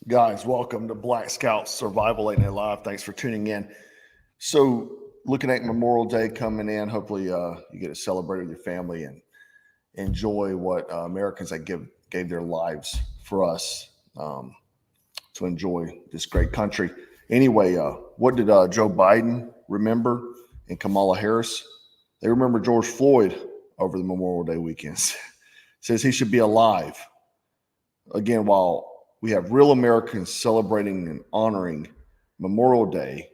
Guys, welcome to Black Scout Survival Late Night Live. Thanks for tuning in. So, looking at Memorial Day coming in, hopefully you get to celebrate with your family and enjoy what Americans that gave their lives for us to enjoy this great country. Anyway, what did Joe Biden remember and Kamala Harris? They remember George Floyd over the Memorial Day weekends. Says he should be alive. Again, while we have real Americans celebrating and honoring Memorial Day,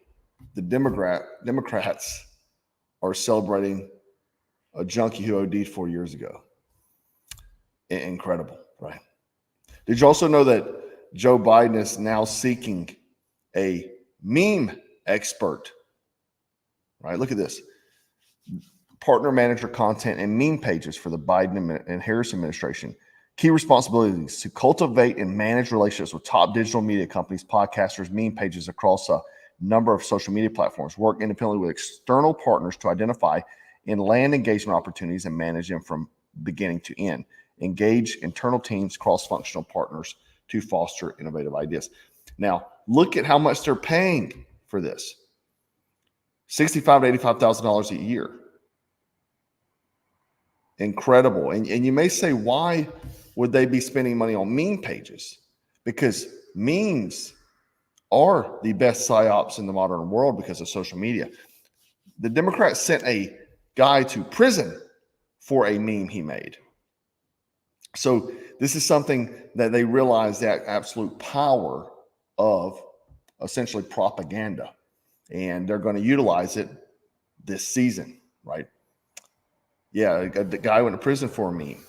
the Democrats are celebrating a junkie who OD'd 4 years ago. Incredible, right? Did you also know that Joe Biden is now seeking a meme expert? Right, look at this. Partner manager content and meme pages for the Biden and Harris administration. Key responsibilities to cultivate and manage relationships with top digital media companies, podcasters, meme pages across a number of social media platforms. Work independently with external partners to identify and land engagement opportunities and manage them from beginning to end. Engage internal teams, cross-functional partners to foster innovative ideas. Now, look at how much they're paying for this. $65,000 to $85,000 a year. Incredible. And you may say, why would they be spending money on meme pages? Because memes are the best psyops in the modern world because of social media. The Democrats sent a guy to prison for a meme he made. So this is something that they realize that absolute power of essentially propaganda. And they're going to utilize it this season, right? Yeah, the guy went to prison for a meme.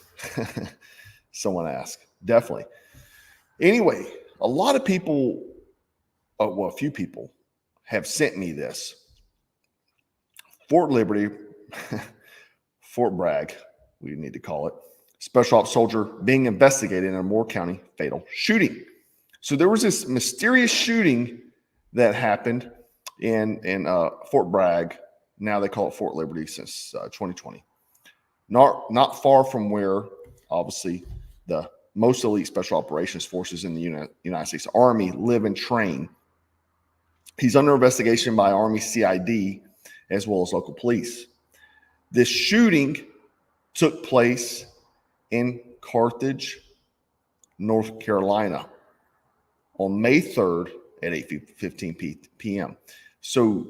Someone asked. Definitely. Anyway, a lot of people, a few people have sent me this. Fort Liberty, Fort Bragg, we need to call it, special ops soldier being investigated in a Moore County fatal shooting. So there was this mysterious shooting that happened in Fort Bragg. Now they call it Fort Liberty since 2020. Not far from where, obviously, the most elite special operations forces in the United States Army live and train. He's under investigation by Army CID as well as local police. This shooting took place in Carthage, North Carolina on May 3rd at 8:15 p.m. So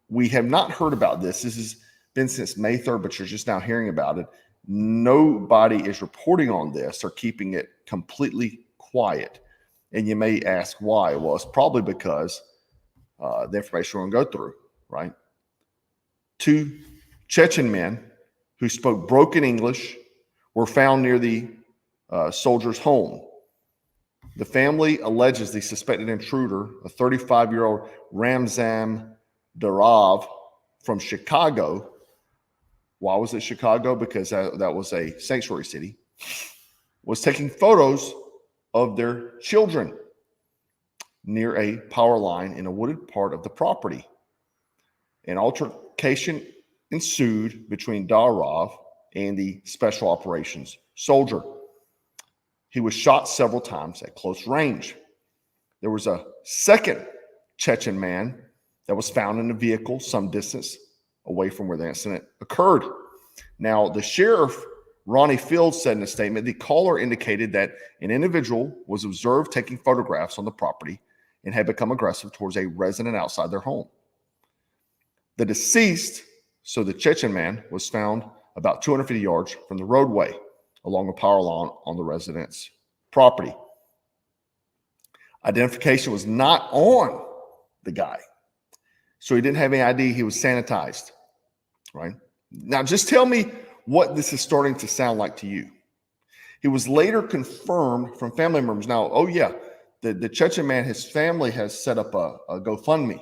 we have not heard about this. This has been since May 3rd, but you're just now hearing about it. Nobody is reporting on this or keeping it completely quiet. And you may ask why. Well, it's probably because the information we're going to go through, right? 2 Chechen men who spoke broken English were found near the soldier's home. The family alleges the suspected intruder, a 35-year-old Ramzan Darav from Chicago. Why was it Chicago? Because that was a sanctuary city. Was taking photos of their children near a power line in a wooded part of the property. An altercation ensued between Darav and the special operations soldier. He was shot several times at close range. There was a second Chechen man that was found in a vehicle some distance away from where the incident occurred. Now, the sheriff, Ronnie Fields, said in a statement, the caller indicated that an individual was observed taking photographs on the property and had become aggressive towards a resident outside their home. The deceased, so the Chechen man, was found about 250 yards from the roadway along a power line on the resident's property. Identification was not on the guy. So he didn't have any ID. He was sanitized, right? Now, just tell me what this is starting to sound like to you. He was later confirmed from family members. Now, the Chechen man, his family has set up a GoFundMe,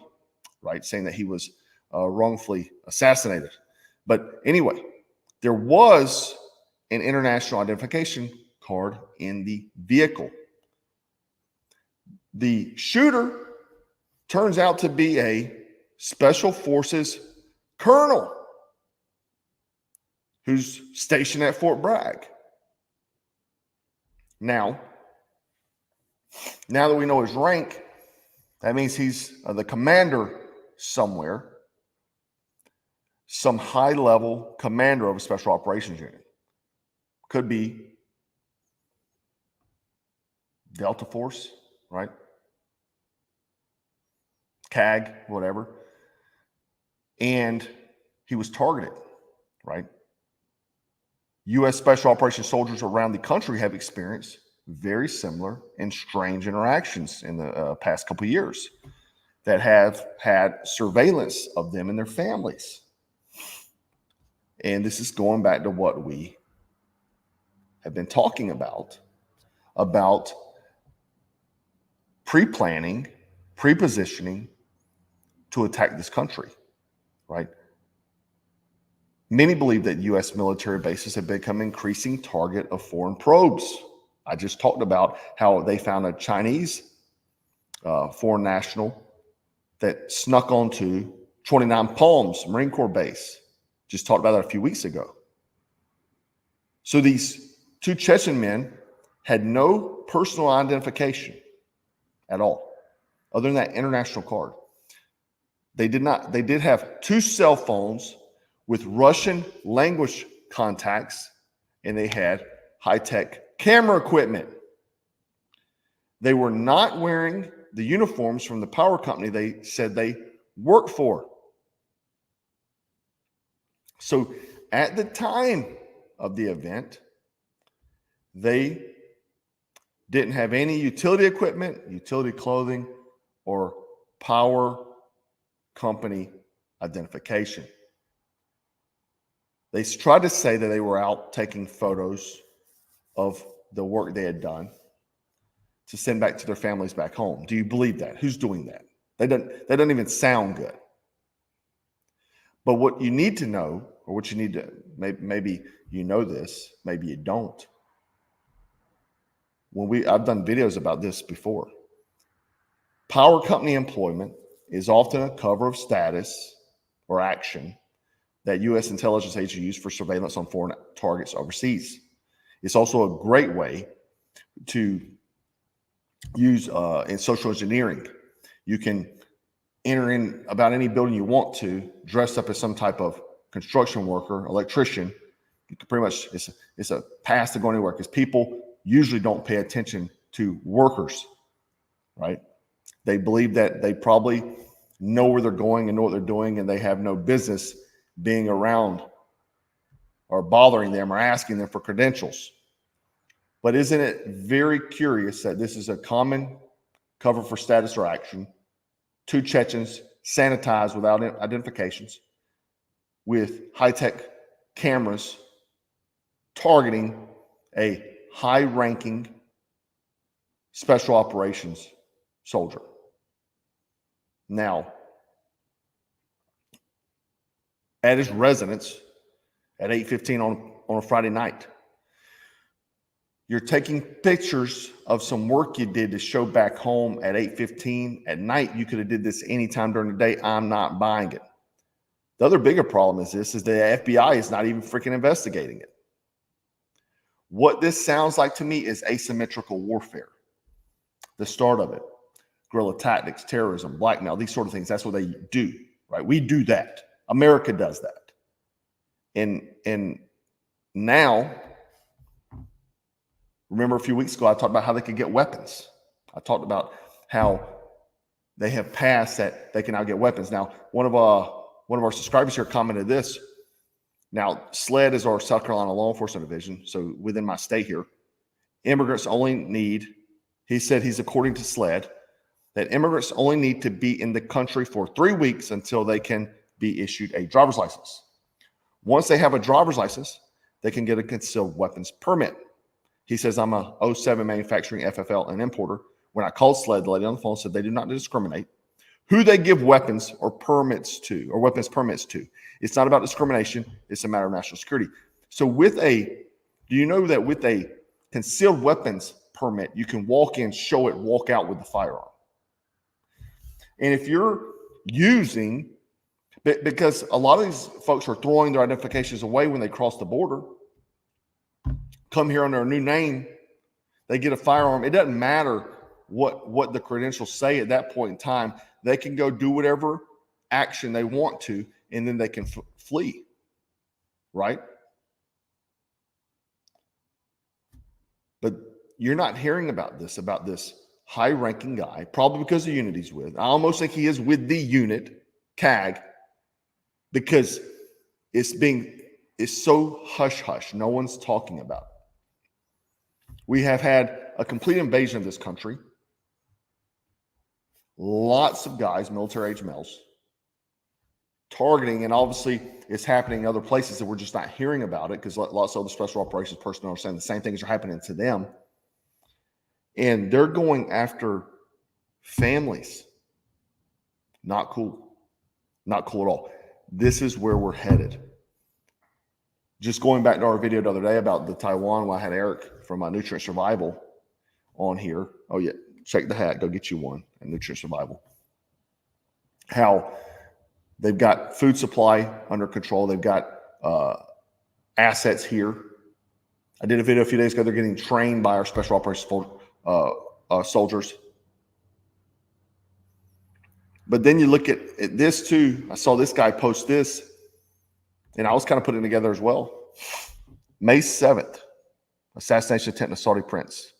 right, saying that he was wrongfully assassinated. But anyway, there was an international identification card in the vehicle. The shooter turns out to be a Special Forces colonel who's stationed at Fort Bragg. Now, Now that we know his rank, that means he's the commander somewhere, some high-level commander of a special operations unit. Could be Delta Force, right? CAG, whatever. And he was targeted, right? U.S. Special Operations soldiers around the country have experienced very similar and strange interactions in the past couple of years that have had surveillance of them and their families. And this is going back to what we have been talking about pre-planning, pre-positioning to attack this country, right? Many believe that U.S. military bases have become an increasing target of foreign probes. I just talked about how they found a Chinese foreign national that snuck onto 29 Palms Marine Corps base. Just talked about that a few weeks ago. So these two Chechen men had no personal identification at all, other than that international card. They did have two cell phones with Russian language contacts, and they had high-tech camera equipment. They were not wearing the uniforms from the power company they said they worked for. So at the time of the event, they didn't have any utility equipment, utility clothing, or power company identification. They tried to say that they were out taking photos of the work they had done to send back to their families back home. Do you believe that? Who's doing that? They don't even sound good. But what you need to know, or what you need to, maybe you know this, maybe you don't. I've done videos about this before. Power company employment is often a cover of status or action that U.S. intelligence agents use for surveillance on foreign targets overseas. It's also a great way to use in social engineering. You can enter in about any building you want to, dress up as some type of construction worker, electrician. You can pretty much, it's a pass to go anywhere, because people usually don't pay attention to workers, right? They believe that they probably know where they're going and know what they're doing, and they have no business being around or bothering them or asking them for credentials. But isn't it very curious that this is a common cover for status or action? Two Chechens sanitized without identifications with high-tech cameras targeting a high-ranking special operations soldier. Now, at his residence at 8:15 on a Friday night, you're taking pictures of some work you did to show back home at 8:15 at night. You could have did this anytime during the day. I'm not buying it. The other bigger problem is the FBI is not even freaking investigating it. What this sounds like to me is asymmetrical warfare. The start of it, guerrilla tactics, terrorism, blackmail, these sort of things. That's what they do, right? We do that. America does that. And now, remember a few weeks ago, I talked about how they could get weapons. I talked about how they have passed that they can now get weapons. Now, one of our subscribers here commented this. Now, SLED is our South Carolina law enforcement division, so within my state here, immigrants only need, he said he's according to SLED, that immigrants only need to be in the country for 3 weeks until they can be issued a driver's license. Once they have a driver's license, they can get a concealed weapons permit. He says, I'm a 07 manufacturing FFL and importer. When I called SLED, the lady on the phone said they do not discriminate who they give weapons or permits to, or weapons permits to. It's not about discrimination. It's a matter of national security. So do you know that with a concealed weapons permit, you can walk in, show it, walk out with the firearm? And if you're using, because a lot of these folks are throwing their identifications away when they cross the border, come here under a new name, they get a firearm. It doesn't matter what the credentials say at that point in time, they can go do whatever action they want to, and then they can flee, right? But you're not hearing about this high-ranking guy, probably because of the unit he's with. I almost think he is with the unit, CAG, because it's so hush-hush. No one's talking about it. We have had a complete invasion of this country. Lots of guys, military-age males, targeting, and obviously it's happening in other places that we're just not hearing about it because lots of other special operations personnel are saying the same things are happening to them. And they're going after families. Not cool. Not cool at all. This is where we're headed. Just going back to our video the other day about the Taiwan, where I had Eric from Nutrient Survival on here. Oh, yeah. Shake the hat. Go get you one at Nutrient Survival. How they've got food supply under control. They've got assets here. I did a video a few days ago. They're getting trained by our special operations soldiers. But then you look at this too. I saw this guy post this, and I was kind of putting it together as well. May 7th, assassination attempt of Saudi prince.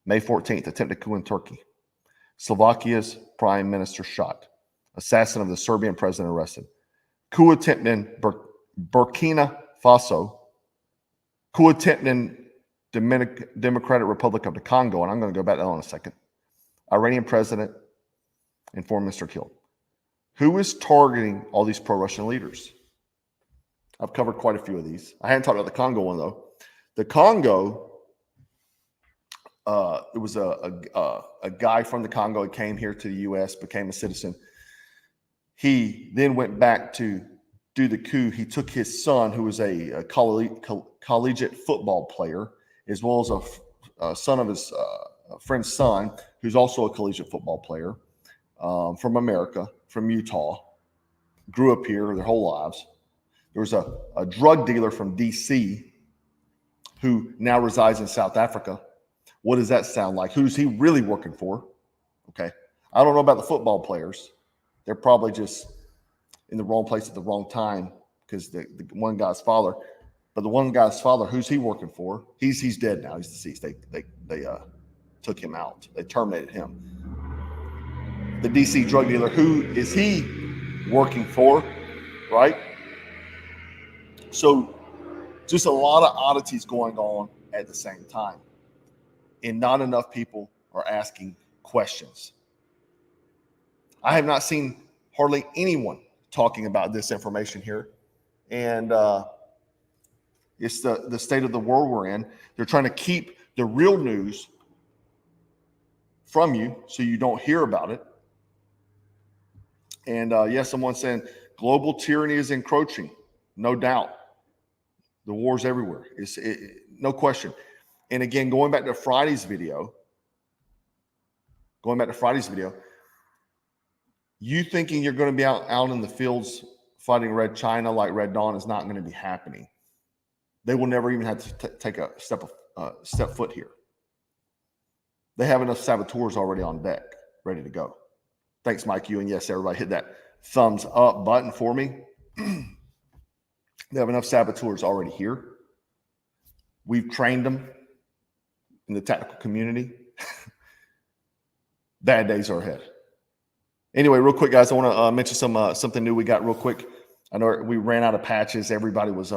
May 14th, attempted coup in Turkey. Slovakia's prime minister shot. Assassin of the Serbian president arrested. Coup attempt in Burkina Faso. Coup attempt in Democratic Republic of the Congo, and I'm going to go back to that in a second. Iranian president and foreign minister killed. Who is targeting all these pro-Russian leaders? I've covered quite a few of these. I hadn't talked about the Congo one, though. The Congo, it was a guy from the Congo who came here to the U.S., became a citizen. He then went back to do the coup. He took his son, who was a collegiate football player, as well as a son of his friend's son, who's also a collegiate football player from America, from Utah, grew up here their whole lives. There was a drug dealer from D.C. who now resides in South Africa. What does that sound like? Who's he really working for? Okay. I don't know about the football players. They're probably just in the wrong place at the wrong time because the one guy's father. But the one guy's father, who's he working for? He's dead now. He's deceased. They took him out. They terminated him. The DC drug dealer, who is he working for? Right? So just a lot of oddities going on at the same time. And not enough people are asking questions. I have not seen hardly anyone talking about this information here. And it's the state of the world we're in. They're trying to keep the real news from you so you don't hear about it. And yes, someone's saying global tyranny is encroaching. No doubt. The war's everywhere. No question. And again, going back to Friday's video, you thinking you're going to be out in the fields fighting Red China like Red Dawn is not going to be happening. They will never even have to take a step foot here. They have enough saboteurs already on deck, ready to go. Thanks, Mike. You and yes, everybody hit that thumbs up button for me. They have enough saboteurs already here. We've trained them in the tactical community. Bad days are ahead. Anyway, real quick, guys, I want to mention something new we got real quick. I know we ran out of patches. Everybody was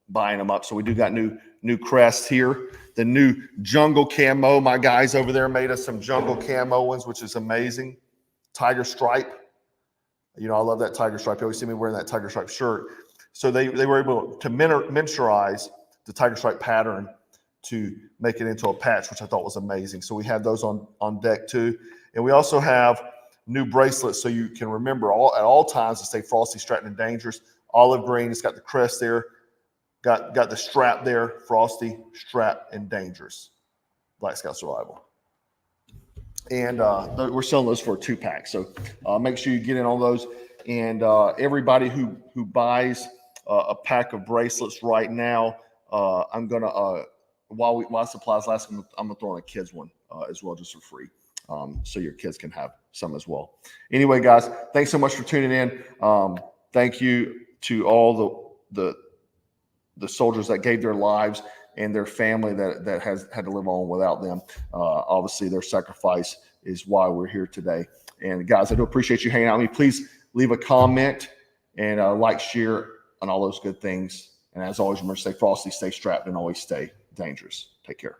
buying them up. So we do got new crests here. The new jungle camo. My guys over there made us some jungle camo ones, which is amazing. Tiger stripe. You know, I love that tiger stripe. You always see me wearing that tiger stripe shirt. So they were able to miniaturize the tiger stripe pattern to make it into a patch, which I thought was amazing. So we have those on deck too. And we also have new bracelets so you can remember at all times to stay frosty, Stratton, and dangerous. Olive green, it's got the crest there. Got the strap there, frosty, strap, and dangerous. Black Scout Survival. And we're selling those for a 2-pack. So make sure you get in on those. And everybody who buys a pack of bracelets right now, I'm gonna while supplies last, I'm gonna throw in a kids one as well, just for free. so your kids can have some as well. Anyway, guys, thanks so much for tuning in. Thank you to all the soldiers that gave their lives and their family that has had to live on without them. Obviously, their sacrifice is why we're here today. And guys, I do appreciate you hanging out with me. Please leave a comment and like, share, and all those good things. And as always, remember, stay frosty, stay strapped, and always stay dangerous. Take care.